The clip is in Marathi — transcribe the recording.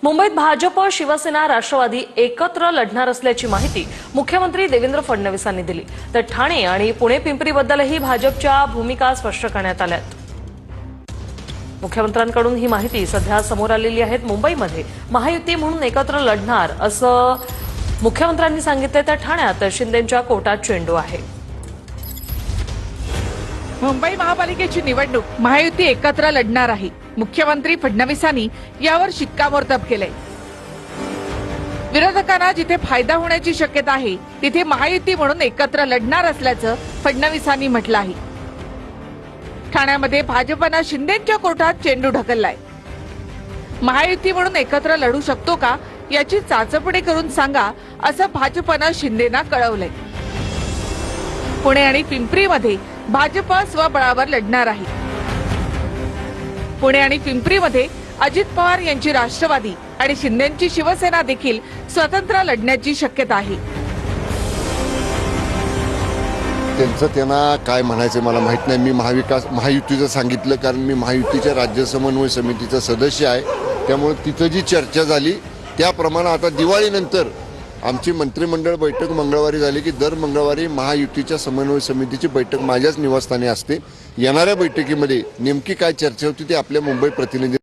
मुंबईत भाजप, शिवसेना, राष्ट्रवादी एकत्र लढणार असल्याची माहिती मुख्यमंत्री देवेंद्र फडणवीसांनी दिली। तर ठाणे आणि पुणे पिंपरीबद्दलही भाजपच्या भूमिका स्पष्ट करण्यात आल्यात। मुख्यमंत्र्यांकडून ही माहिती सध्या समोर आलेली आहे। मुंबईमध्ये महायुती म्हणून एकत्र लढणार असं मुख्यमंत्र्यांनी सांगितले। तर ठाण्यात शिंदेंच्या कोर्टात चेंडू आहे। मुंबई महापालिकेची निवडणूक महायुती एकत्र लढणार आहे। मुख्यमंत्री फडणवीसांनी यावर शिक्कामोर्तब केलंय। विरोधकांना जिथे फायदा होण्याची शक्यता आहे तिथे महायुती म्हणून एकत्र लढणार असल्याचं फडणवीसांनी म्हटलं आहे। ठाण्यामध्ये भाजपनं शिंदेंच्या कोर्टात चेंडू ढकललाय। महायुती म्हणून एकत्र लढू शकतो का याची चाचपणी करून सांगा असं भाजपनं शिंदेंना कळवलंय। पुणे आणि पिंपरीमध्ये भाजप स्वबळावर लढणार आहे। पुणे आणि पिंपरीमध्ये अजित पवार यांची राष्ट्रवादी आणि शिंदेंची शिवसेना देखील स्वतंत्र लढण्याची शक्यता आहे। त्यांना काय म्हणायचं मला माहित नाही। मी महायुतीचं सांगितलं कारण मी महायुतीच्या राज्य समन्वय समितीचा सदस्य आहे। त्यामुळे तिथं जी चर्चा झाली त्याप्रमाणे आता दिवाळीनंतर आमची मंत्रिमंडळ बैठक मंगळवारी झाली की दर मंगळवारी महायुतीच्या समन्वय समितीची बैठक माझ्याच निवासस्थानी असते। येणाऱ्या बैठकीमध्ये नेमकी काय चर्चा होती ते आपल्या मुंबई प्रतिनिधी